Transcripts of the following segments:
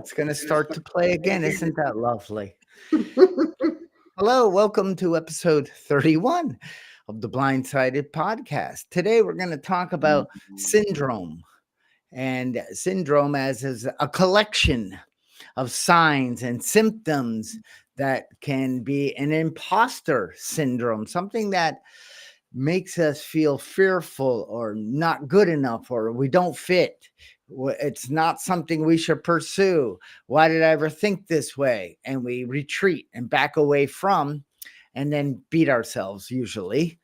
it's going to start to play again. Isn't that lovely? Hello, welcome to episode 31 of the Blindsided podcast. Today we're going to talk about syndrome, and syndrome as is a collection of signs and symptoms that can be an imposter syndrome, something that makes us feel fearful or not good enough or we don't fit. It's not something we should pursue. Why did I ever think this way? And we retreat and back away from and then beat ourselves usually.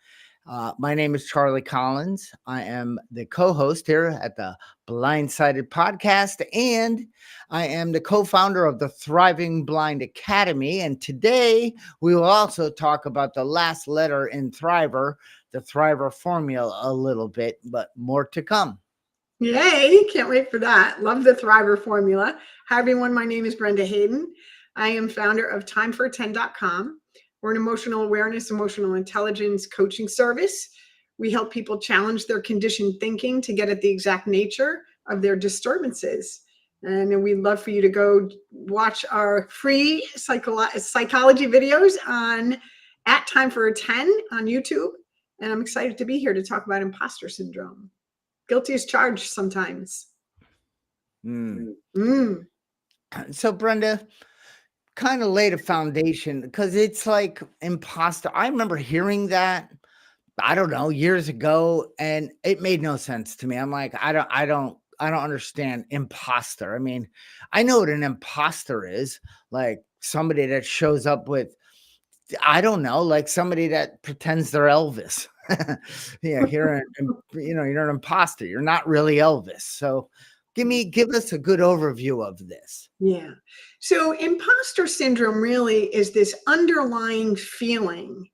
My name is Charlie Collins. I am the co-host here at the Blindsided podcast, and I am the co-founder of the Thriving Blind Academy. And today we will also talk about the last letter in Thriver, the Thriver formula a little bit, but more to come. Yay, can't wait for that. Love the Thriver formula. Hi, everyone. My name is Brenda Hayden. I am founder of timefor10.com. We're an emotional awareness, emotional intelligence coaching service. We help people challenge their conditioned thinking to get at the exact nature of their disturbances. And we'd love for you to go watch our free psychology videos at timefor10 on YouTube. And I'm excited to be here to talk about imposter syndrome. Guilty as charged sometimes. So, Brenda, kind of laid a foundation because it's like imposter. I remember hearing that, I don't know, years ago, and it made no sense to me. I'm like, I don't understand imposter. I mean, I know what an imposter is, like somebody that shows up with, I don't know, like somebody that pretends they're Elvis. Yeah, you're an imposter. You're not really Elvis. So give us a good overview of this. Yeah. So imposter syndrome really is this underlying feeling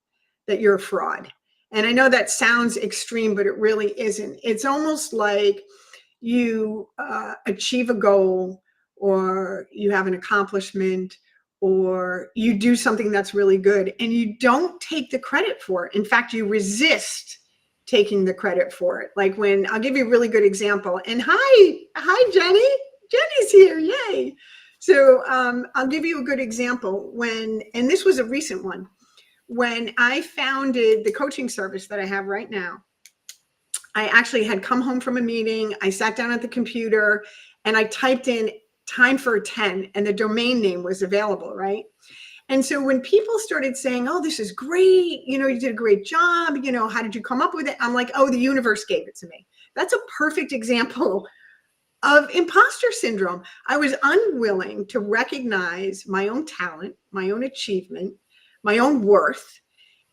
that you're a fraud. And I know that sounds extreme, but it really isn't. It's almost like you achieve a goal, or you have an accomplishment, or you do something that's really good and you don't take the credit for it. In fact, you resist taking the credit for it. Like when, I'll give you a really good example. And hi, Jenny. Jenny's here. Yay. So I'll give you a good example and this was a recent one, when I founded the coaching service that I have right now. I actually had come home from a meeting. I sat down at the computer and I typed in time for 10 and the domain name was available, right? And so when people started saying, oh, this is great, you did a great job, how did you come up with it? I'm like, oh, the universe gave it to me. That's a perfect example of imposter syndrome. I was unwilling to recognize my own talent, my own achievement, my own worth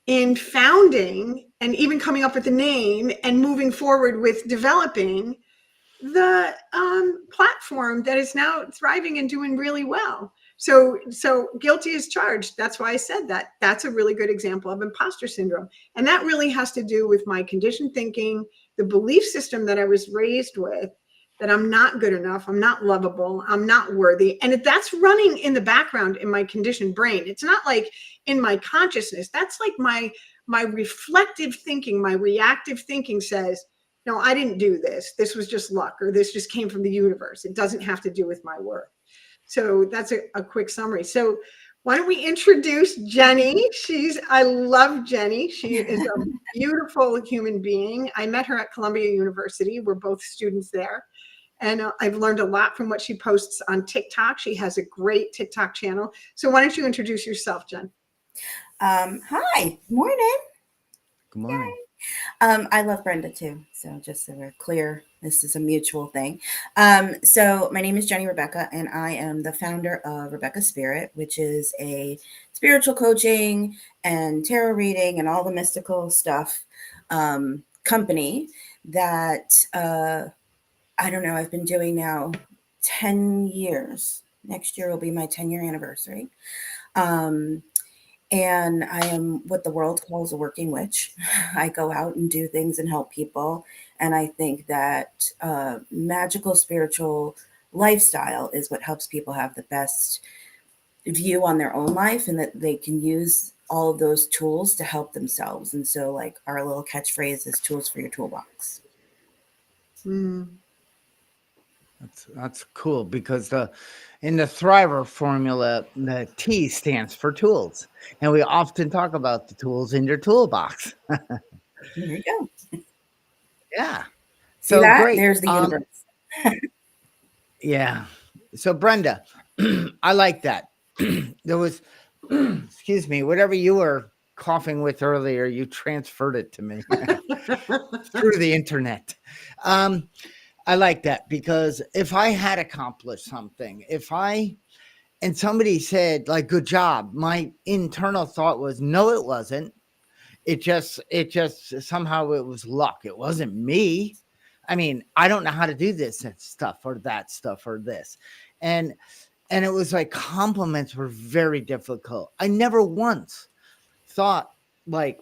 in founding and even coming up with the name and moving forward with developing the platform that is now thriving and doing really well. So guilty as charged. That's why I said that. That's a really good example of imposter syndrome. And that really has to do with my conditioned thinking, the belief system that I was raised with, that I'm not good enough, I'm not lovable, I'm not worthy. And if that's running in the background in my conditioned brain, it's not like in my consciousness. That's like my reflective thinking, my reactive thinking says, no, I didn't do this. This was just luck, or this just came from the universe. It doesn't have to do with my work. So that's a quick summary. So why don't we introduce Jenny? I love Jenny. She is a beautiful human being. I met her at Columbia University. We're both students there. And I've learned a lot from what she posts on TikTok. She has a great TikTok channel. So why don't you introduce yourself, Jen? Hi, morning. Good morning. Yay. I love Brenda too. So just so we're clear, this is a mutual thing. So my name is Jenny Rebecca, and I am the founder of Rebecca Spirit, which is a spiritual coaching and tarot reading and all the mystical stuff company that I don't know, I've been doing now 10 years. Next year will be my 10-year anniversary. And I am what the world calls a working witch. I go out and do things and help people. And I think that magical spiritual lifestyle is what helps people have the best view on their own life, and that they can use all of those tools to help themselves. And so like our little catchphrase is tools for your toolbox. That's cool because in the Thriver formula, the T stands for tools, and we often talk about the tools in your toolbox. There you go. Yeah. See So that? great. There's the universe. Yeah. So Brenda, I like that. There was, excuse me, whatever you were coughing with earlier, you transferred it to me through the internet. Um, I like that because if I had accomplished something, and somebody said like, good job, my internal thought was, no, it wasn't. It just somehow it was luck. It wasn't me. I mean, I don't know how to do this stuff or that stuff or this. And and it was like compliments were very difficult. I never once thought like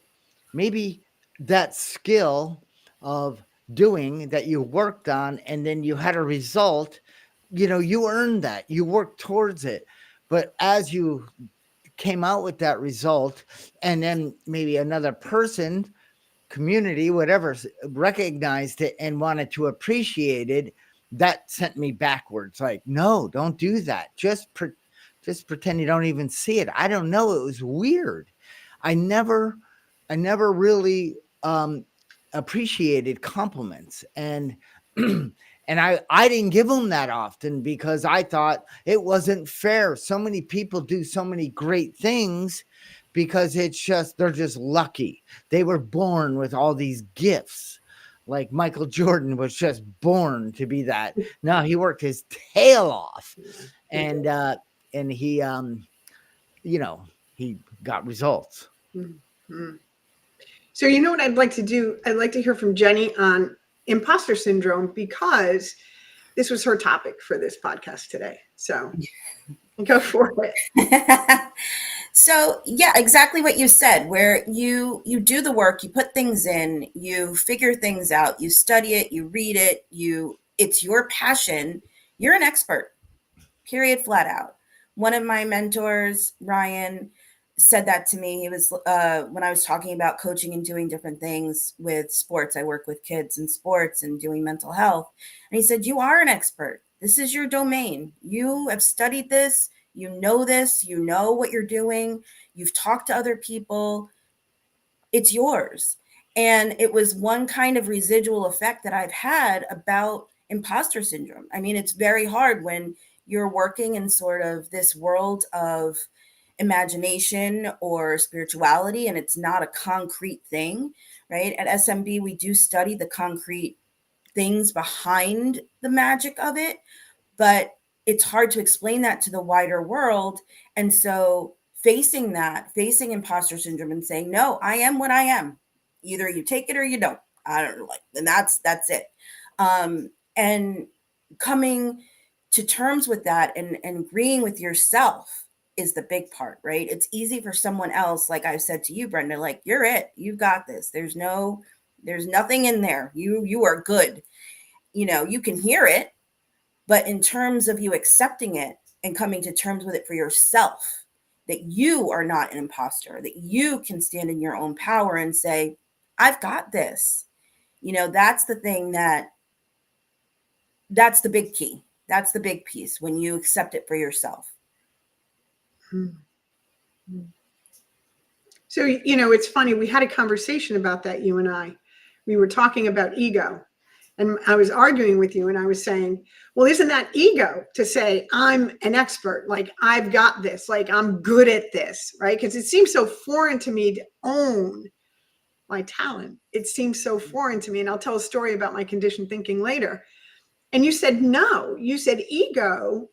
maybe that skill of doing that you worked on and then you had a result, you earned that. You worked towards it. But as you came out with that result and then maybe another person, community, whatever, recognized it and wanted to appreciate it, that sent me backwards. Like, no, don't do that. Just pretend you don't even see it. I don't know. It was weird. I never, I never really appreciated compliments, and and I didn't give them that often because I thought it wasn't fair. So many people do so many great things because they're just lucky. They were born with all these gifts. Like Michael Jordan was just born to be that. No, he worked his tail off, and he he got results. Mhm. So you know what I'd like to do? I'd like to hear from Jenny on imposter syndrome because this was her topic for this podcast today. So go for it. So yeah, exactly what you said, where you do the work, you put things in, you figure things out, you study it, you read it, it's your passion, you're an expert. Period, flat out. One of my mentors, Ryan, said that to me. He was when I was talking about coaching and doing different things with sports. I work with kids in sports and doing mental health. And he said, "You are an expert. This is your domain. You have studied this. You know this. You know what you're doing. You've talked to other people. It's yours." And it was one kind of residual effect that I've had about imposter syndrome. I mean, it's very hard when you're working in sort of this world of imagination or spirituality and it's not a concrete thing, right? At SMB, we do study the concrete things behind the magic of it, but it's hard to explain that to the wider world. And so facing imposter syndrome and saying, no, I am what I am. Either you take it or you don't. I don't like, and that's it. And coming to terms with that and agreeing with yourself is the big part, right? It's easy for someone else, like I've said to you, Brenda, like you're it. You've got this. There's nothing in there. You are good. You can hear it, but in terms of you accepting it and coming to terms with it for yourself, that you are not an imposter, that you can stand in your own power and say, I've got this. That's the thing that's the big key. That's the big piece when you accept it for yourself. So, it's funny. We had a conversation about that, you and I. We were talking about ego. And I was arguing with you and I was saying, well, isn't that ego to say I'm an expert? Like I've got this, like I'm good at this, right? Because it seems so foreign to me to own my talent. It seems so foreign to me. And I'll tell a story about my conditioned thinking later. And you said, no, you said ego,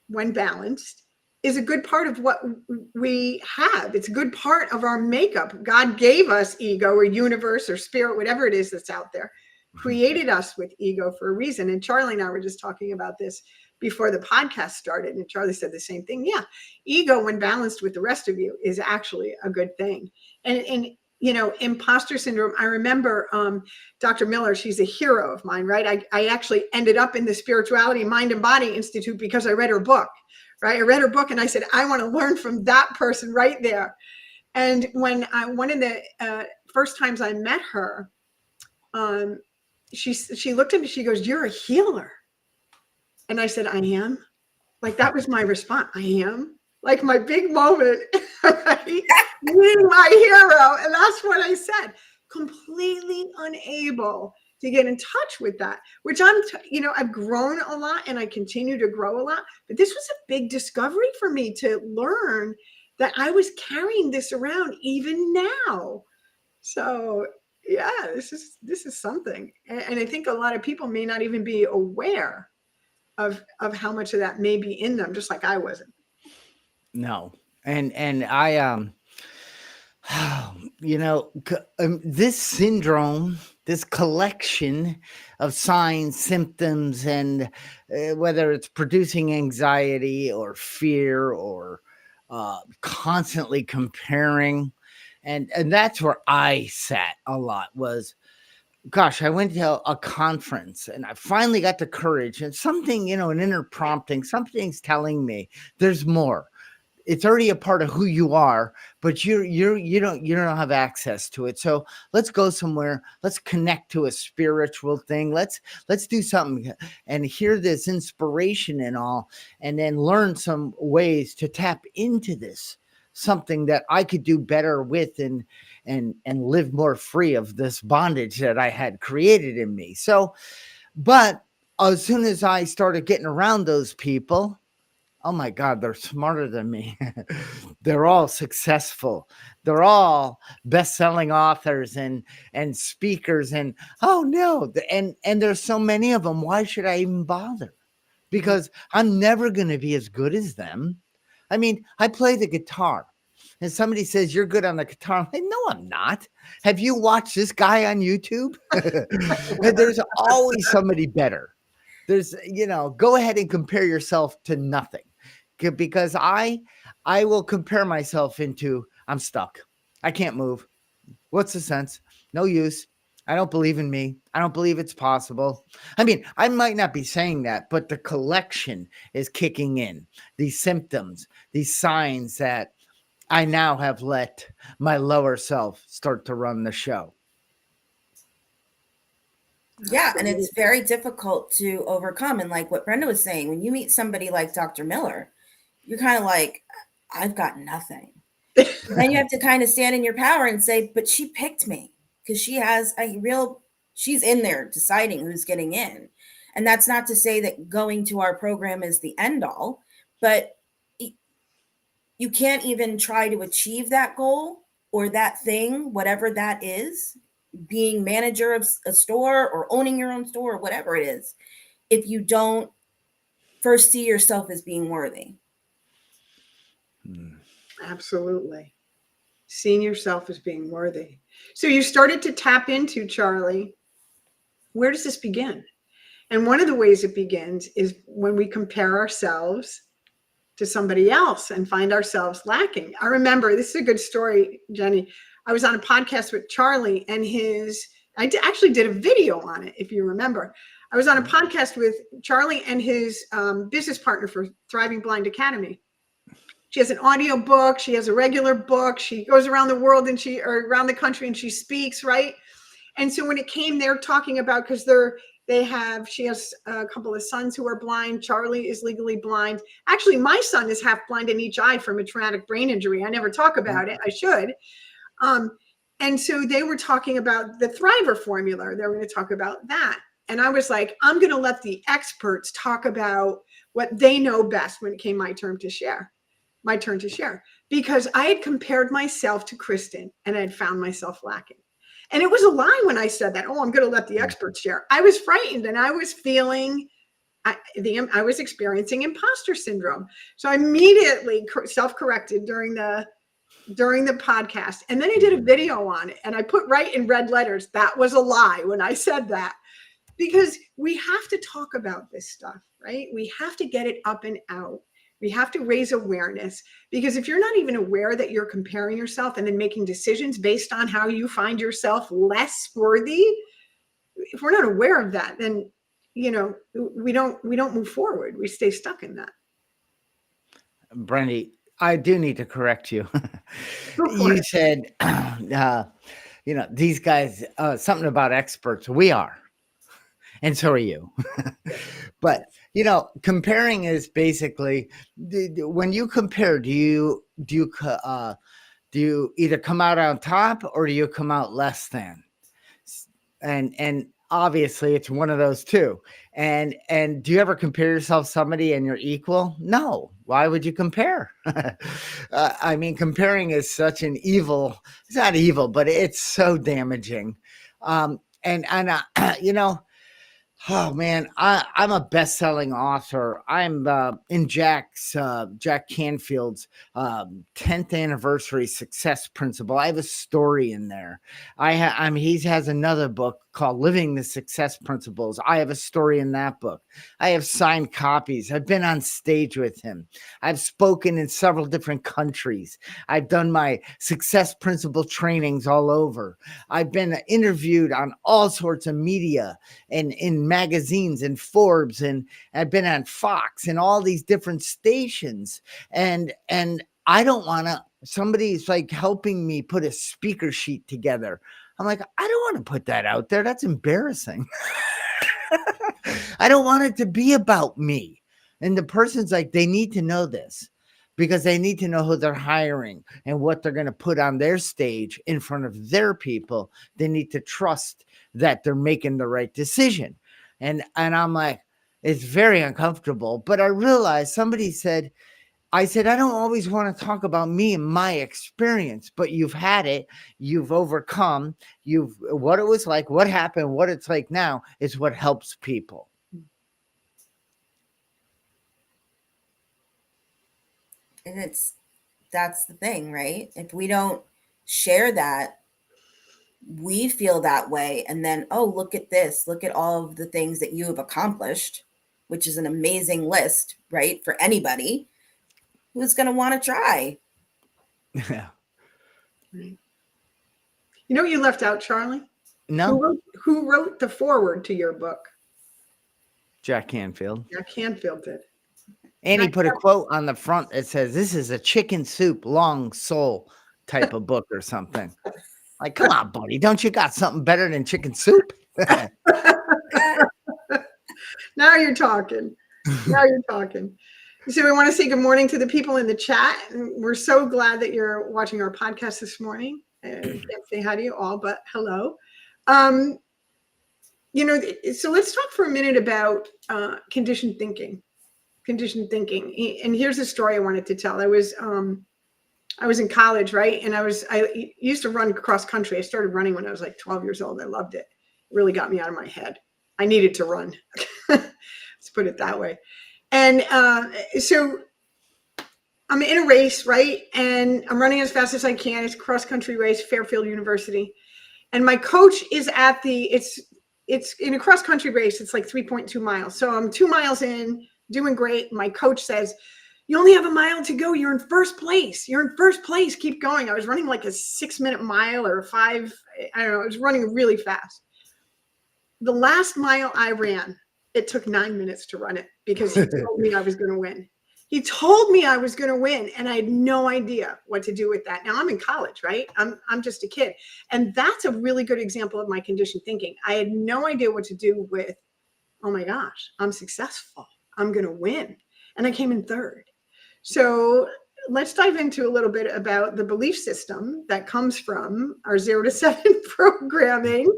when balanced, is a good part of what we have. It's a good part of our makeup. God gave us ego or universe or spirit, whatever it is that's out there, created us with ego for a reason. And Charlie and I were just talking about this before the podcast started. And Charlie said the same thing. Yeah, ego, when balanced with the rest of you, is actually a good thing. And imposter syndrome. I remember Dr. Miller, she's a hero of mine, right? I actually ended up in the Spirituality Mind and Body Institute because I read her book, right? I read her book and I said, I want to learn from that person right there. And when one of the first times I met her, she looked at me, she goes, you're a healer. And I said, I am. Like, that was my response. I am. Like, my big moment, right? Meeting my hero. And that's what I said. Completely unable to get in touch with that, which I've grown a lot and I continue to grow a lot. But this was a big discovery for me to learn that I was carrying this around even now. So yeah, this is something. And I think a lot of people may not even be aware of how much of that may be in them, just like I wasn't. No. And I this syndrome, this collection of signs, symptoms, and whether it's producing anxiety or fear or constantly comparing, and that's where I sat a lot. Was, gosh, I went to a conference and I finally got the courage and something, an inner prompting, something's telling me there's more. It's already a part of who you are, but you don't have access to it. So let's go somewhere. Let's connect to a spiritual thing. Let's do something and hear this inspiration and all, and then learn some ways to tap into this, something that I could do better with and live more free of this bondage that I had created in me. So, but as soon as I started getting around those people, oh my God, they're smarter than me. They're all successful. They're all best-selling authors and speakers. And oh no, and there's so many of them. Why should I even bother? Because I'm never going to be as good as them. I mean, I play the guitar. And somebody says, you're good on the guitar. I'm like, no, I'm not. Have you watched this guy on YouTube? There's always somebody better. There's, go ahead and compare yourself to nothing. Because I will compare myself into, I'm stuck. I can't move. What's the sense? No use. I don't believe in me. I don't believe it's possible. I mean, I might not be saying that, but the collection is kicking in. These symptoms, these signs that I now have let my lower self start to run the show. Yeah, and it's very difficult to overcome. And like what Brenda was saying, when you meet somebody like Dr. Miller, you're kind of like, I've got nothing. Then you have to kind of stand in your power and say, but she picked me because she has she's in there deciding who's getting in. And that's not to say that going to our program is the end all, but you can't even try to achieve that goal or that thing, whatever that is, being manager of a store or owning your own store or whatever it is, if you don't first see yourself as being worthy. Absolutely. Seeing yourself as being worthy. So you started to tap into, Charlie, where does this begin? And one of the ways it begins is when we compare ourselves to somebody else and find ourselves lacking. I remember, this is a good story, Jenny. I was on a podcast with Charlie and I actually did a video on it, if you remember. I was on a podcast with Charlie and his business partner for Thriving Blind Academy. She has an audio book. She has a regular book. She goes around the world or around the country and she speaks, right? And so when it came, they're talking about, because she has a couple of sons who are blind. Charlie is legally blind. Actually, my son is half blind in each eye from a traumatic brain injury. I never talk about it. I should. And so they were talking about the Thriver formula. They were going to talk about that. And I was like, I'm going to let the experts talk about what they know best when it came my turn to share, because I had compared myself to Kristen and I had found myself lacking. And it was a lie when I said that, I'm going to let the experts share. I was frightened and I was feeling, I was experiencing imposter syndrome. So I immediately self-corrected during the podcast. And then I did a video on it and I put right in red letters, that was a lie when I said that, because we have to talk about this stuff, right? We have to get it up and out. We have to raise awareness, because if you're not even aware that you're comparing yourself and then making decisions based on how you find yourself less worthy, if we're not aware of that, then, we don't move forward. We stay stuck in that. Brandy, I do need to correct you. You said, these guys, something about experts. We are. and so are you. But comparing is basically when you compare, do you either come out on top or do you come out less than? And obviously it's one of those two. And do you ever compare yourself to somebody and you're equal? No. Why would you compare? I mean, comparing is such an evil. It's not evil, but it's so damaging. And Oh man, I'm a best-selling author. I'm in Jack Canfield's 10th anniversary success principle. I have a story in there. He has another book called Living the Success Principles. I have a story in that book. I have signed copies. I've been on stage with him. I've spoken in several different countries. I've done my success principle trainings all over. I've been interviewed on all sorts of media and in magazines and Forbes, and I've been on Fox and all these different stations. And I don't want to, somebody's like helping me put a speaker sheet together. I'm like, I don't want to put that out there. That's embarrassing. I don't want it to be about me. And the person's like, they need to know this because they need to know who they're hiring and what they're going to put on their stage in front of their people. They need to trust that they're making the right decision. And I'm like, it's very uncomfortable. But I realized I said, I don't always want to talk about me and my experience, but you've had it, you've overcome, what it was like, what happened, what it's like now is what helps people. And that's the thing, right? If we don't share that, we feel that way. And then, oh, look at this. Look at all of the things that you have accomplished, which is an amazing list, right? For anybody who's going to want to try. Yeah. Right. You know what you left out, Charlie? No. Who wrote the foreword to your book? Jack Canfield. Jack Canfield did. And he put a quote on the front that says, this is a chicken soup, long soul type of book or something. Like, come on, buddy. Don't you got something better than chicken soup? Now you're talking. Now you're talking. So we want to say good morning to the people in the chat. We're so glad that you're watching our podcast this morning. I can't say hi to you all, but hello. So let's talk for a minute about conditioned thinking. Conditioned thinking. And here's a story I wanted to tell. I was in college, right? And I used to run cross country. I started running when I was like 12 years old. I loved it. It really got me out of my head. I needed to run. Let's put it that way. And so I'm in a race, right? And I'm running as fast as I can. It's a cross country race, Fairfield University. And my coach is at it's in a cross country race. It's like 3.2 miles. So I'm 2 miles in, doing great. My coach says, you only have a mile to go. You're in first place. You're in first place. Keep going. I was running like a 6-minute mile or 5. I don't know. I was running really fast. The last mile I ran, it took 9 minutes to run it because he told me I was going to win. He told me I was going to win, and I had no idea what to do with that. Now I'm in college, right? I'm just a kid. And that's a really good example of my conditioned thinking. I had no idea what to do with, oh my gosh, I'm successful. I'm going to win. And I came in third. So let's dive into a little bit about the belief system that comes from our 0 to 7 programming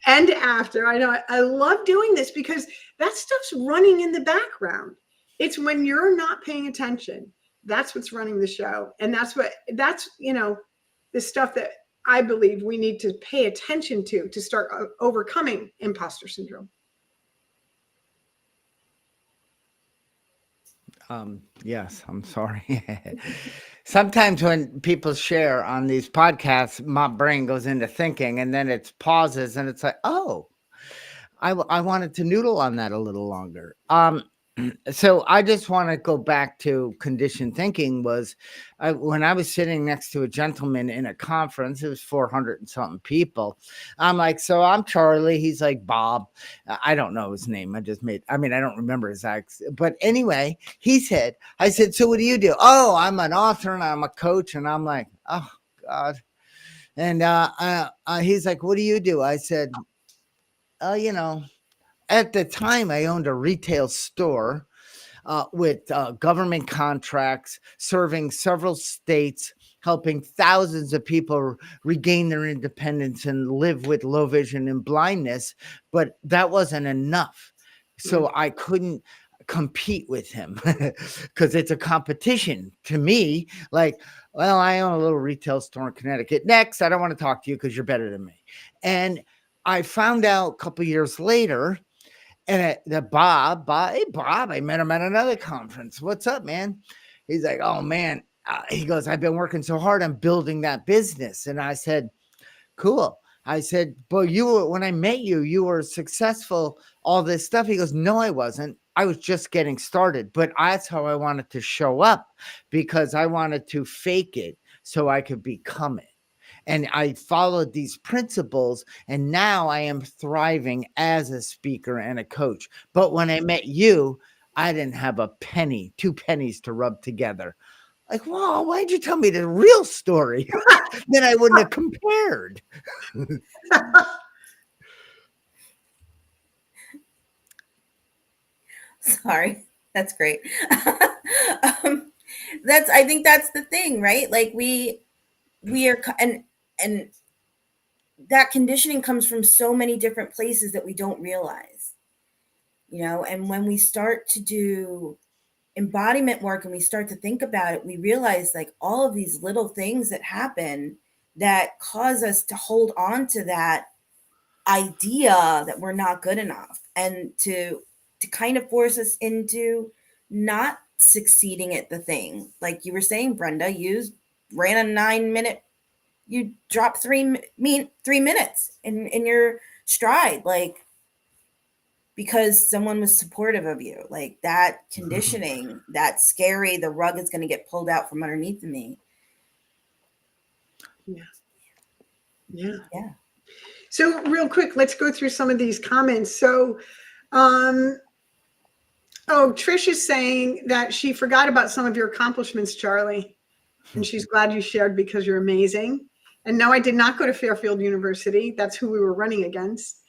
and after. I know I love doing this because that stuff's running in the background. It's when you're not paying attention. That's what's running the show. And that's the stuff that I believe we need to pay attention to start overcoming imposter syndrome. Yes, I'm sorry. Sometimes when people share on these podcasts, my brain goes into thinking and then it pauses and it's like, oh, I wanted to noodle on that a little longer. So I just want to go back to conditioned thinking when I was sitting next to a gentleman in a conference, it was 400 and something people. I'm like, so I'm Charlie. He's like, Bob. I don't know his name. I don't remember his accent. But anyway, I said, so what do you do? Oh, I'm an author and I'm a coach. And I'm like, oh God. And he's like, what do you do? I said, oh, at the time, I owned a retail store with government contracts, serving several states, helping thousands of people regain their independence and live with low vision and blindness. But that wasn't enough. So I couldn't compete with him because it's a competition to me. Like, well, I own a little retail store in Connecticut. Next, I don't want to talk to you because you're better than me. And I found out a couple years later, and Bob, hey, Bob, I met him at another conference. What's up, man? He's like, oh, man. He goes, I've been working so hard on building that business. And I said, cool. I said, but when I met you, you were successful, all this stuff. He goes, no, I wasn't. I was just getting started. But that's how I wanted to show up, because I wanted to fake it so I could become it. And I followed these principles, and now I am thriving as a speaker and a coach. But when I met you, I didn't have a penny, 2 pennies to rub together. Like, wow, why'd you tell me the real story? Then I wouldn't have compared. Sorry, that's great. I think that's the thing, right? Like we are, and that conditioning comes from so many different places that we don't realize, and when we start to do embodiment work and we start to think about it, we realize like all of these little things that happen that cause us to hold on to that idea that we're not good enough, and to kind of force us into not succeeding at the thing. Like you were saying, Brenda, you ran a 9-minute, you dropped 3 minutes in your stride, like because someone was supportive of you. Like that conditioning, that scary, the rug is going to get pulled out from underneath of me. Yeah. So real quick, let's go through some of these comments. So, Trish is saying that she forgot about some of your accomplishments, Charlie, and she's glad you shared because you're amazing. And no, I did not go to Fairfield University. That's who we were running against.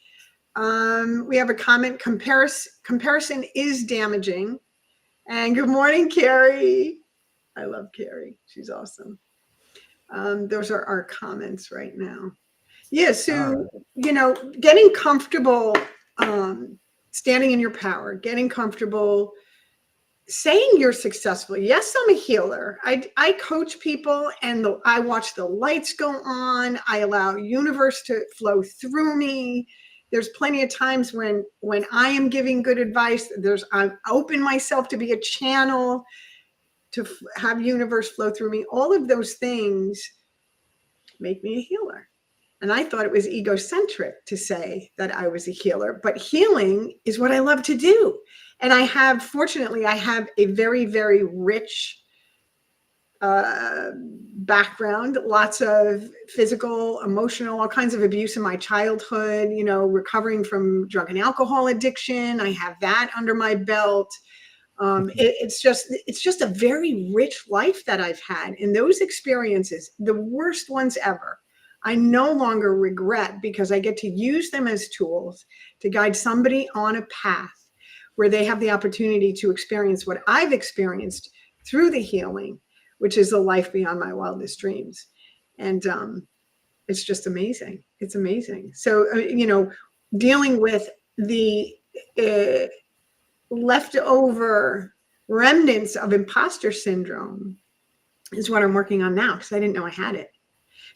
We have a comment, comparison is damaging. And good morning, Carrie. I love Carrie. She's awesome. Those are our comments right now. Yeah, so, getting comfortable, standing in your power, getting comfortable, saying you're successful. Yes, I'm a healer. I coach people, and I watch the lights go on. I allow universe to flow through me. There's plenty of times when I am giving good advice, I open myself to be a channel, to have universe flow through me. All of those things make me a healer. And I thought it was egocentric to say that I was a healer, but healing is what I love to do. And fortunately, I have a very, very rich background, lots of physical, emotional, all kinds of abuse in my childhood, recovering from drug and alcohol addiction. I have that under my belt. It's just a very rich life that I've had. And those experiences, the worst ones ever, I no longer regret, because I get to use them as tools to guide somebody on a path where they have the opportunity to experience what I've experienced through the healing, which is a life beyond my wildest dreams. And it's just amazing. It's amazing. So, dealing with the leftover remnants of imposter syndrome is what I'm working on now, because I didn't know I had it.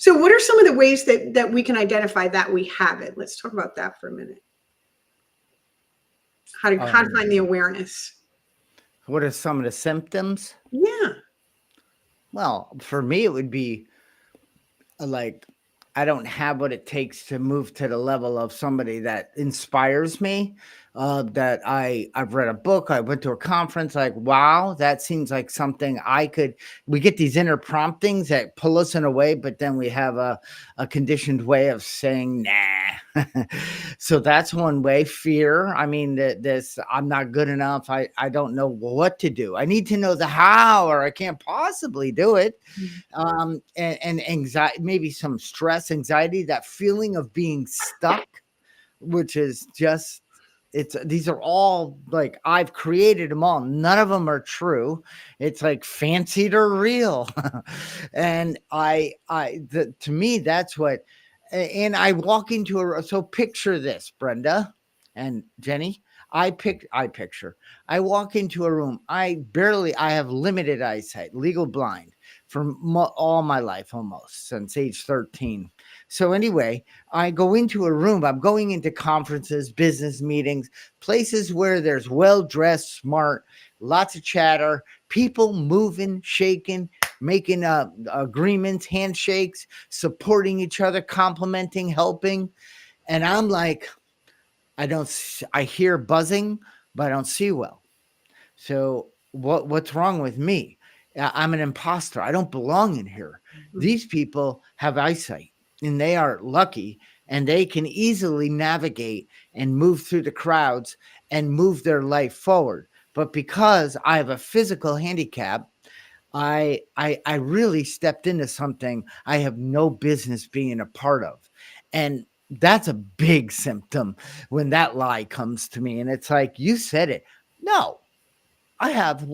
So what are some of the ways that we can identify that we have it? Let's talk about that for a minute. How to find the awareness. What are some of the symptoms? Yeah. Well, for me, it would be like, I don't have what it takes to move to the level of somebody that inspires me. That I've read a book, I went to a conference, like, wow, that seems like something we get these inner promptings that pull us in a way, but then we have a conditioned way of saying, nah. So that's one way. Fear. I mean, I'm not good enough. I don't know what to do. I need to know the how, or I can't possibly do it. And anxiety, maybe some stress, anxiety, that feeling of being stuck, which is just these are all like I've created them all. None of them are true. It's like fancied or real. And to me, that's what, and I walk into so picture this, Brenda and Jenny. I picture, I walk into a room. I have limited eyesight, legal blind for all my life, almost since age 13. So anyway, I go into a room. I'm going into conferences, business meetings, places where there's well-dressed, smart, lots of chatter, people moving, shaking, making agreements, handshakes, supporting each other, complimenting, helping. And I'm like, I hear buzzing, but I don't see well. So what's wrong with me? I'm an imposter. I don't belong in here. These people have eyesight and they are lucky and they can easily navigate and move through the crowds and move their life forward. But because I have a physical handicap, I really stepped into something I have no business being a part of. And that's a big symptom when that lie comes to me. And it's like, you said it. No, I have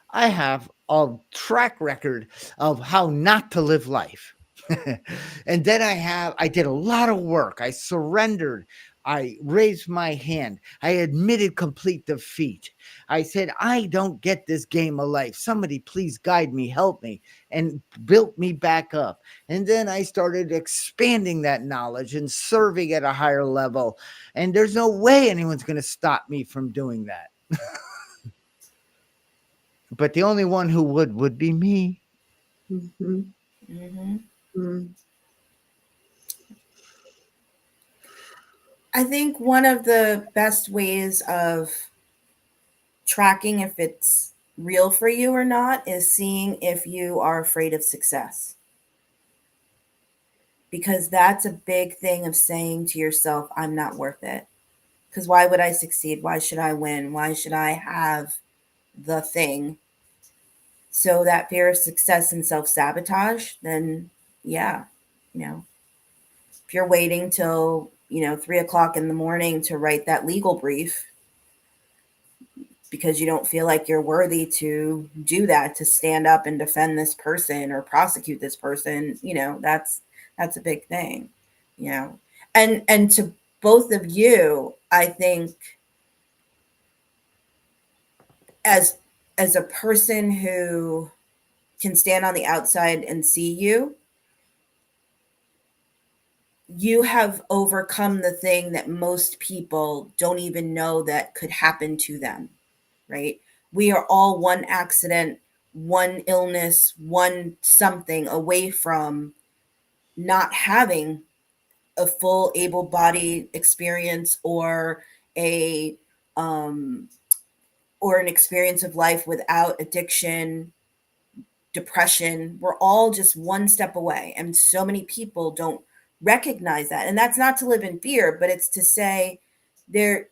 I have a track record of how not to live life. And then I did a lot of work. I surrendered. I raised my hand. I admitted complete defeat. I said, I don't get this game of life. Somebody please guide me, help me, and built me back up. And then I started expanding that knowledge and serving at a higher level. And there's no way anyone's going to stop me from doing that. But the only one who would be me. Mm-hmm. Mm-hmm. Mm. I think one of the best ways of tracking if it's real for you or not is seeing if you are afraid of success. Because that's a big thing of saying to yourself, I'm not worth it. Because why would I succeed? Why should I win? Why should I have the thing? So that fear of success and self-sabotage, then yeah, you know, if you're waiting till 3 o'clock in the morning to write that legal brief because you don't feel like you're worthy to do that, to stand up and defend this person or prosecute this person, that's a big thing, you know. And to both of you, I think as a person who can stand on the outside and see you, you have overcome the thing that most people don't even know that could happen to them, right? We are all one accident, one illness, one something away from not having a full able body experience a um or an experience of life without addiction, depression. We're all just one step away. And so many people don't recognize that. And that's not to live in fear, but it's to say there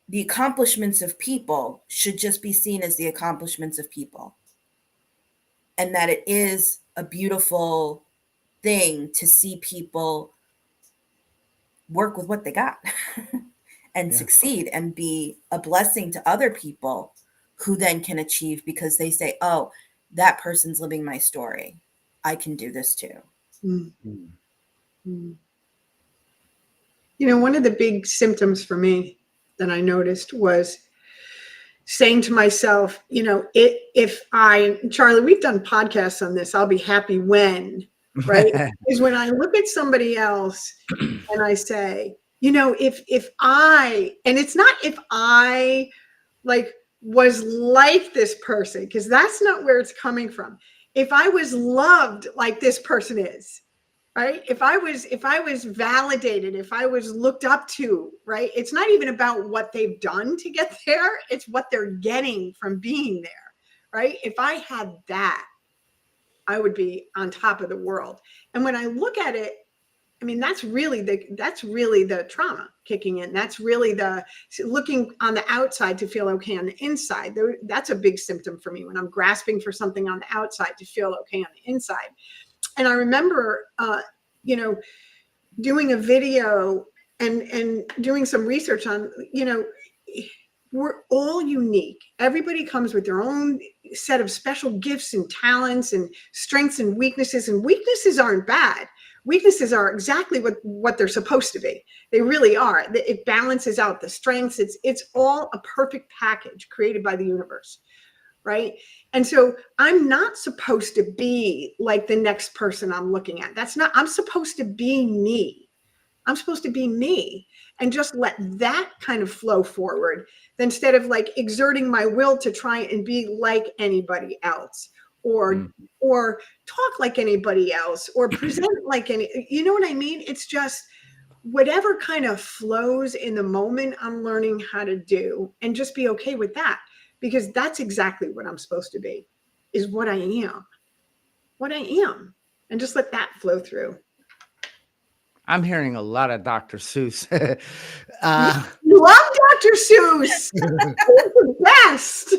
the accomplishments of people should just be seen as the accomplishments of people. And that it is a beautiful thing to see people work with what they got and succeed and be a blessing to other people who then can achieve because they say, oh, that person's living my story. I can do this too. Mm. Mm. One of the big symptoms for me that I noticed was saying to myself, Charlie, we've done podcasts on this, I'll be happy when, right? Is when I look at somebody else and I say, if I, and it's not if I like was like this person, because that's not where it's coming from. If I was loved like this person is, right? If I was validated, if I was looked up to, right? It's not even about what they've done to get there. It's what they're getting from being there, right? If I had that, I would be on top of the world. And when I look at it, I mean, that's really the trauma kicking in. That's really the looking on the outside to feel okay on the inside. That's a big symptom for me when I'm grasping for something on the outside to feel okay on the inside. And I remember, doing a video and doing some research on, we're all unique. Everybody comes with their own set of special gifts and talents and strengths and weaknesses aren't bad. Weaknesses are exactly what they're supposed to be. They really are. It balances out the strengths. It's all a perfect package created by the universe, right? And so I'm not supposed to be like the next person I'm looking at. I'm supposed to be me. I'm supposed to be me and just let that kind of flow forward instead of like exerting my will to try and be like anybody else or talk like anybody else or present like you know what I mean? It's just whatever kind of flows in the moment I'm learning how to do and just be okay with that, because that's exactly what I'm supposed to be, is what I am, and just let that flow through. I'm hearing a lot of Dr. Seuss. You love Dr. Seuss. The best.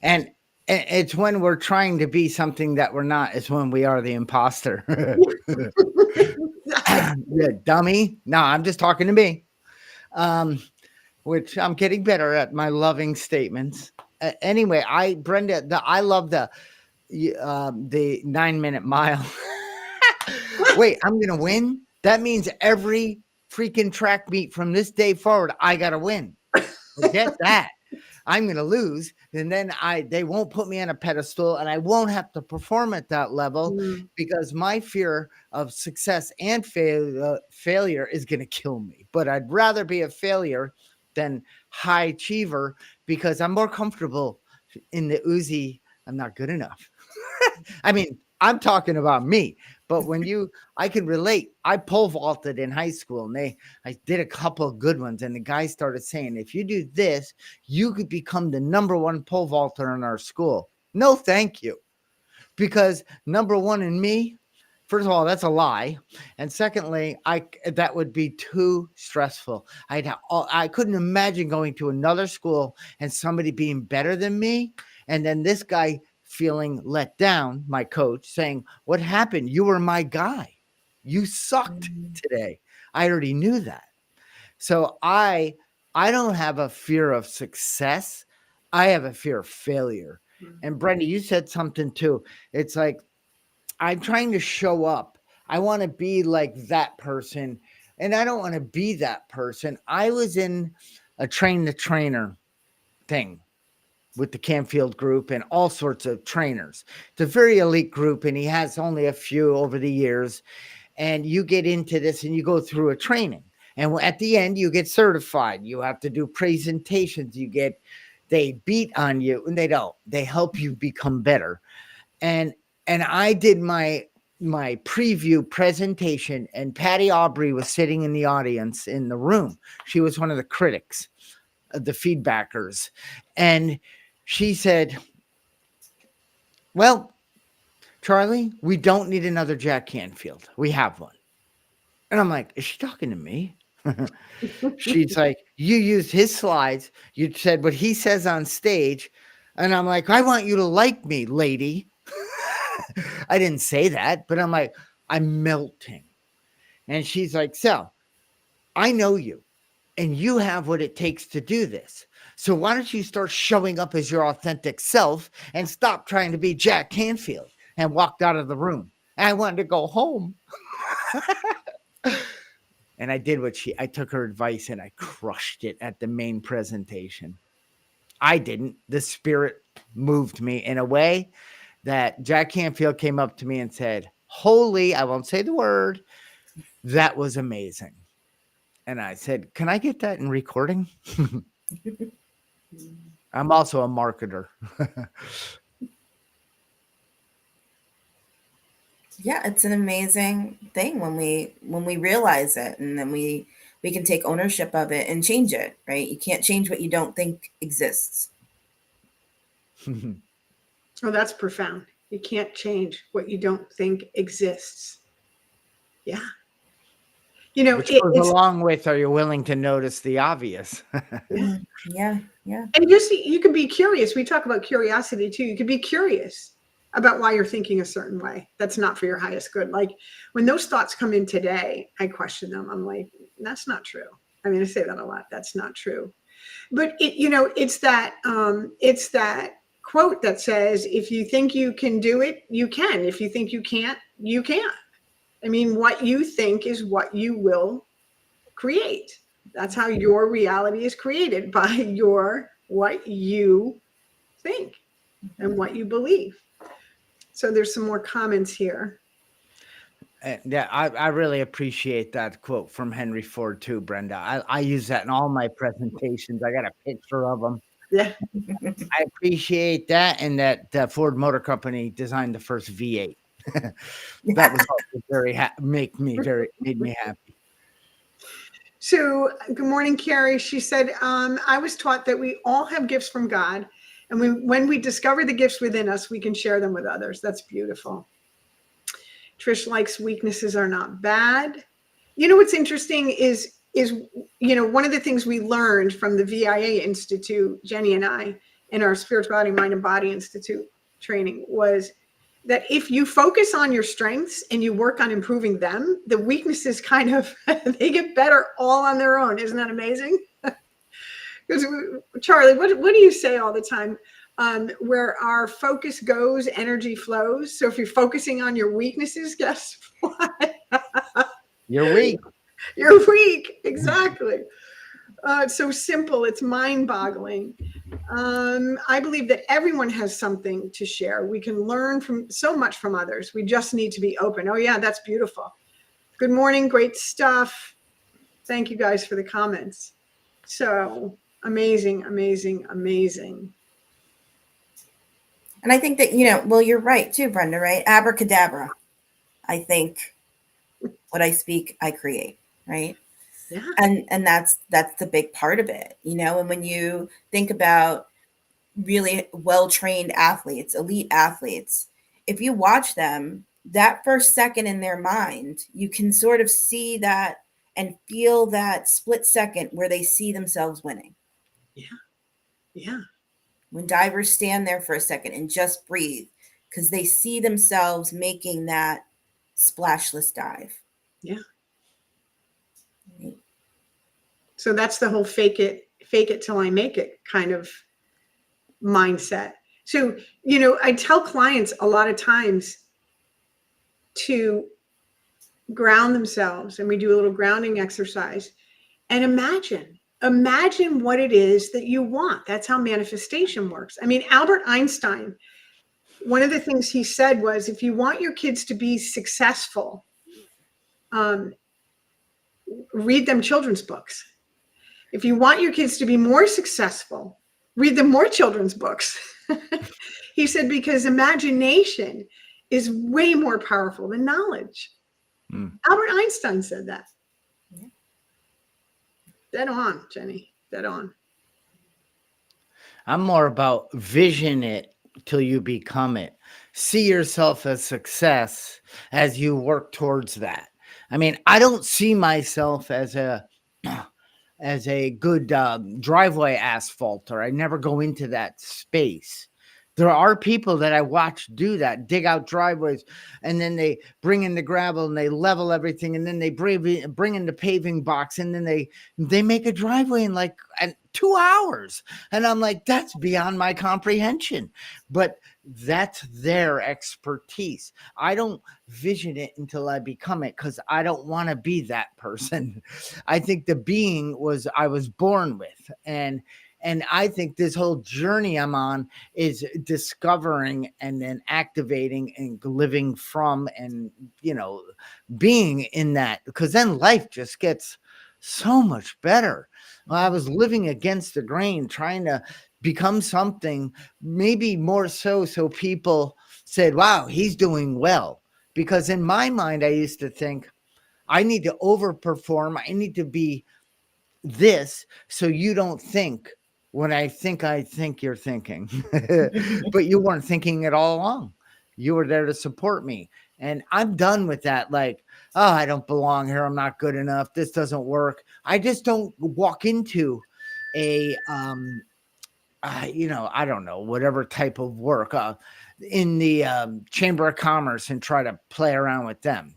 And it's when we're trying to be something that we're not, it's when we are the imposter. Yeah, dummy. No, I'm just talking to me. Which I'm getting better at my loving statements. Anyway, I love the 9-minute mile. Wait, I'm gonna win? That means every freaking track meet from this day forward, I gotta win. Forget that. I'm gonna lose, and then they won't put me on a pedestal, and I won't have to perform at that level because my fear of success and failure is gonna kill me. But I'd rather be a failure than high achiever because I'm more comfortable in the oozy. I'm not good enough. I mean, I'm talking about me, but I can relate. I pole vaulted in high school and I did a couple of good ones. And the guy started saying, if you do this, you could become the number one pole vaulter in our school. No, thank you. Because number one in me, first of all, that's a lie. And secondly, that would be too stressful. I couldn't imagine going to another school and somebody being better than me. And then this guy feeling let down, my coach, saying, what happened? You were my guy. You sucked today. I already knew that. So I don't have a fear of success. I have a fear of failure. And Brenda, you said something too. It's like, I'm trying to show up. I want to be like that person. And I don't want to be that person. I was in a train the trainer thing with the Canfield group and all sorts of trainers. It's a very elite group, and he has only a few over the years. And you get into this and you go through a training. And at the end, you get certified. You have to do presentations. They beat on you, and they don't. They help you become better. And I did my preview presentation, and Patty Aubrey was sitting in the audience in the room. She was one of the critics, the feedbackers. And she said, well, Charlie, we don't need another Jack Canfield. We have one. And I'm like, is she talking to me? She's like, you used his slides. You said what he says on stage. And I'm like, I want you to like me, lady. I didn't say that, but I'm like, I'm melting. And she's like, so I know you, and you have what it takes to do this. So why don't you start showing up as your authentic self and stop trying to be Jack Canfield? And walked out of the room. And I wanted to go home. And I did I took her advice and I crushed it at the main presentation. I didn't. The spirit moved me in a way that Jack Canfield came up to me and said, holy, I won't say the word, that was amazing. And I said, can I get that in recording? I'm also a marketer. Yeah, it's an amazing thing when we realize it, and then we can take ownership of it and change it, right? You can't change what you don't think exists. Oh, that's profound. You can't change what you don't think exists. Yeah. Which goes along with, are you willing to notice the obvious? Yeah. And you can be curious. We talk about curiosity too. You can be curious about why you're thinking a certain way. That's not for your highest good. Like when those thoughts come in today, I question them. I'm like, That's not true. I mean, I say that a lot. That's not true. But it's that quote that says, if you think you can do it, you can. If you think you can't, you can't. I mean, what you think is what you will create. That's how your reality is created, by what you think and what you believe. So there's some more comments here. Yeah, I really appreciate that quote from Henry Ford too, Brenda. I use that in all my presentations. I got a picture of them. Yeah. I appreciate that, and that Ford Motor Company designed the first V8. That was also made me happy. So, good morning, Carrie. She said, I was taught that we all have gifts from God, and when we discover the gifts within us, we can share them with others. That's beautiful. Trish likes weaknesses are not bad. What's interesting is one of the things we learned from the VIA Institute, Jenny and I, in our Spirituality, Mind, and Body Institute training, was that if you focus on your strengths and you work on improving them, the weaknesses kind of, they get better all on their own. Isn't that amazing? Because Charlie, what do you say all the time? Where our focus goes, energy flows. So if you're focusing on your weaknesses, guess what? You're weak. You're weak. Exactly. It's so simple. It's mind-boggling. I believe that everyone has something to share. We can learn from so much from others. We just need to be open. Oh yeah, that's beautiful. Good morning. Great stuff. Thank you guys for the comments. So amazing, amazing, amazing. And I think that, well, you're right too, Brenda, right? Abracadabra. I think what I speak, I create, right? Yeah. And that's the big part of it, and when you think about really well-trained athletes, elite athletes, if you watch them, that first second in their mind, you can sort of see that and feel that split second where they see themselves winning. Yeah. Yeah. When divers stand there for a second and just breathe, because they see themselves making that splashless dive. Yeah. Right. So that's the whole fake it till I make it kind of mindset. So, I tell clients a lot of times to ground themselves, and we do a little grounding exercise, and imagine what it is that you want. That's how manifestation works. I mean, Albert Einstein, one of the things he said was, if you want your kids to be successful, read them children's books. If you want your kids to be more successful, read them more children's books. He said, because imagination is way more powerful than knowledge. Albert Einstein said that. Yeah. Dead on, Jenny. Dead on. I'm more about vision it till you become it. See yourself as success as you work towards that. I mean, I don't see myself as a good driveway asphalter. I never go into that space. There are people that I watch do that, dig out driveways, and then they bring in the gravel and they level everything, and then they bring in the paving box, and then they make a driveway in like 2 hours. And I'm like, that's beyond my comprehension. But that's their expertise. I don't vision it until I become it, because I don't want to be that person. I think the being I was born with. And I think this whole journey I'm on is discovering and then activating and living from and, being in that, because then life just gets so much better. Well, I was living against the grain, trying to become something, maybe more so people said, wow, he's doing well. Because in my mind, I used to think I need to overperform. I need to be this so you don't think what I think you're thinking. But you weren't thinking it all along. You were there to support me. And I'm done with that. Like, oh, I don't belong here. I'm not good enough. This doesn't work. I just don't walk into a, I don't know, whatever type of work. in the Chamber of Commerce and try to play around with them,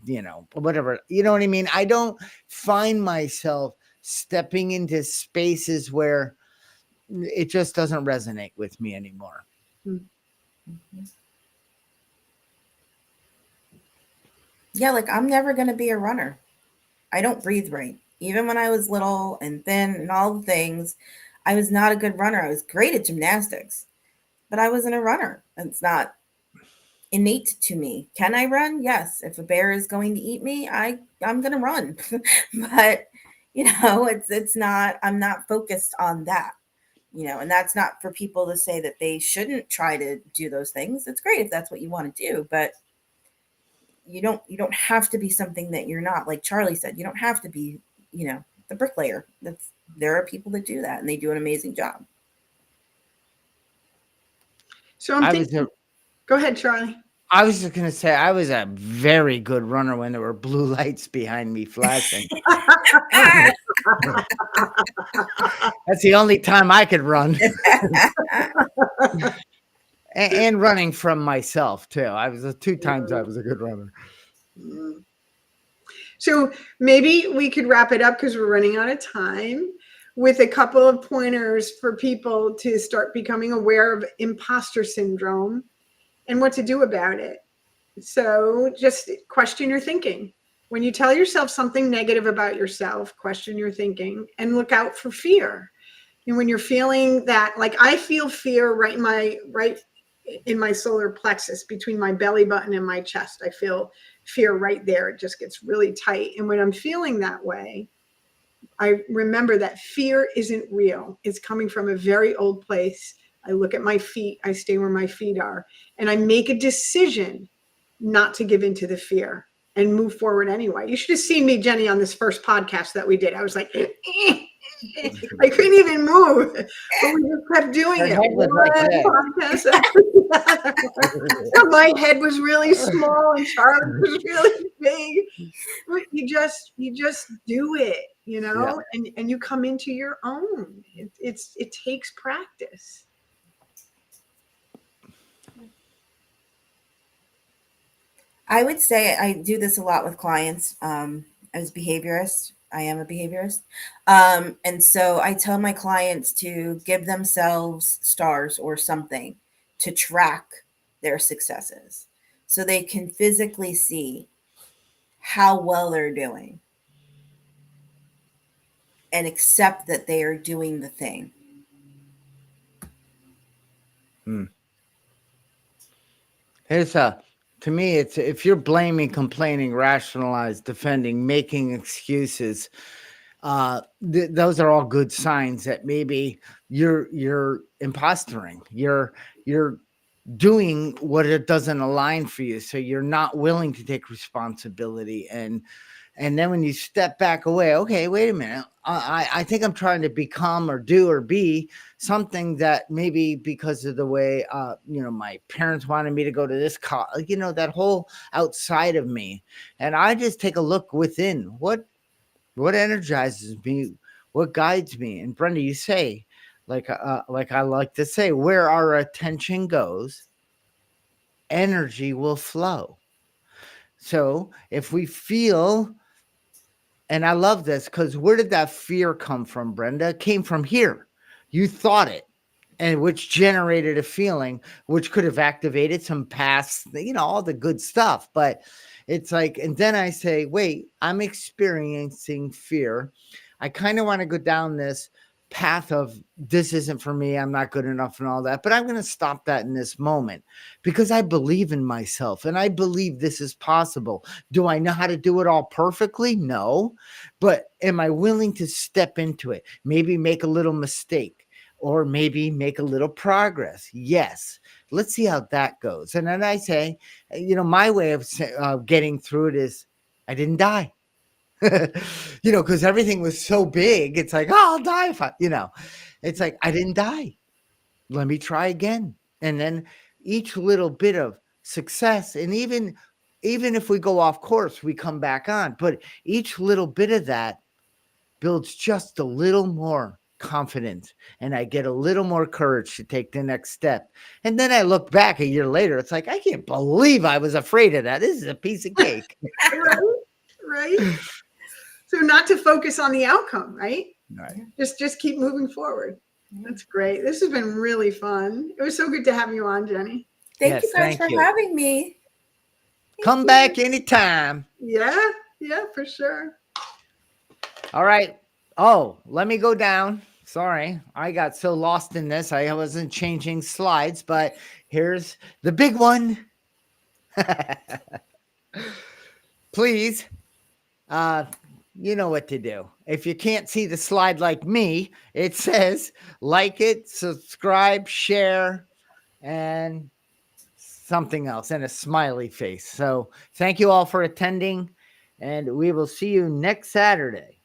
whatever. You know what I mean? I don't find myself stepping into spaces where it just doesn't resonate with me anymore. Mm-hmm. Yeah, like I'm never going to be a runner. I don't breathe right. Even when I was little and thin and all the things, I was not a good runner. I was great at gymnastics, but I wasn't a runner. It's not innate to me. Can I run? Yes. If a bear is going to eat me, I'm going to run. But it's not, I'm not focused on that. And that's not for people to say that they shouldn't try to do those things. It's great if that's what you want to do, but you don't have to be something that you're not. Like Charlie said, you don't have to be, the bricklayer. There are people that do that and they do an amazing job. So I'm thinking, go ahead, Charlie. I was just going to say, I was a very good runner when there were blue lights behind me flashing. That's the only time I could run. and running from myself, too. I was 2 times I was a good runner. So maybe we could wrap it up because we're running out of time with a couple of pointers for people to start becoming aware of imposter syndrome and what to do about it. So just question your thinking. When you tell yourself something negative about yourself, question your thinking and look out for fear. And when you're feeling that, like I feel fear right in my solar plexus between my belly button and my chest. I feel fear right there. It just gets really tight. And when I'm feeling that way, I remember that fear isn't real. It's coming from a very old place. I look at my feet. I stay where my feet are. And I make a decision not to give into the fear and move forward anyway. You should have seen me, Jenny, on this first podcast that we did. I was like, I couldn't even move, but we just kept doing it. So my head was really small and Charlotte was really big. But you just do it, Yeah. and you come into your own. It takes practice. I would say I do this a lot with clients. As a behaviorist, I am a behaviorist. And so I tell my clients to give themselves stars or something to track their successes so they can physically see how well they're doing and accept that they are doing the thing. To me, it's if you're blaming, complaining, rationalize, defending, making excuses, those are all good signs that maybe you're impostering. You're doing what it doesn't align for you, so you're not willing to take responsibility. And then when you step back away, okay, wait a minute. I think I'm trying to become or do or be something that maybe because of the way, my parents wanted me to go to this college, that whole outside of me. And I just take a look within. What energizes me? What guides me? And Brenda, you say, like I like to say, where our attention goes, energy will flow. So if we feel, and I love this because where did that fear come from, Brenda? It came from here. You thought it, and which generated a feeling, which could have activated some past, all the good stuff. But it's like, and then I say, wait, I'm experiencing fear. I kind of want to go down this path of this isn't for me, I'm not good enough and all that, but I'm going to stop that in this moment because I believe in myself and I believe this is possible. Do I know how to do it all perfectly? No, but am I willing to step into it? Maybe make a little mistake or maybe make a little progress. Yes. Let's see how that goes. And then I say, my way of getting through it is I didn't die. Because everything was so big. It's like, I'll die if it's like, I didn't die. Let me try again. And then each little bit of success, and even if we go off course, we come back on. But each little bit of that builds just a little more confident and I get a little more courage to take the next step. And then I look back a year later, it's like, I can't believe I was afraid of that. This is a piece of cake. Right? Right? So not to focus on the outcome, right? Right. Just keep moving forward. That's great. This has been really fun. It was so good to have you on, Jenny. Thank Yes, you guys thank for you. having me. Come back anytime. Yeah, for sure. All right. Oh, let me go down. Sorry, I got so lost in this. I wasn't changing slides, but here's the big one. Please, you know what to do. If you can't see the slide like me, it says like it, subscribe, share, and something else, and a smiley face. So thank you all for attending, and we will see you next Saturday.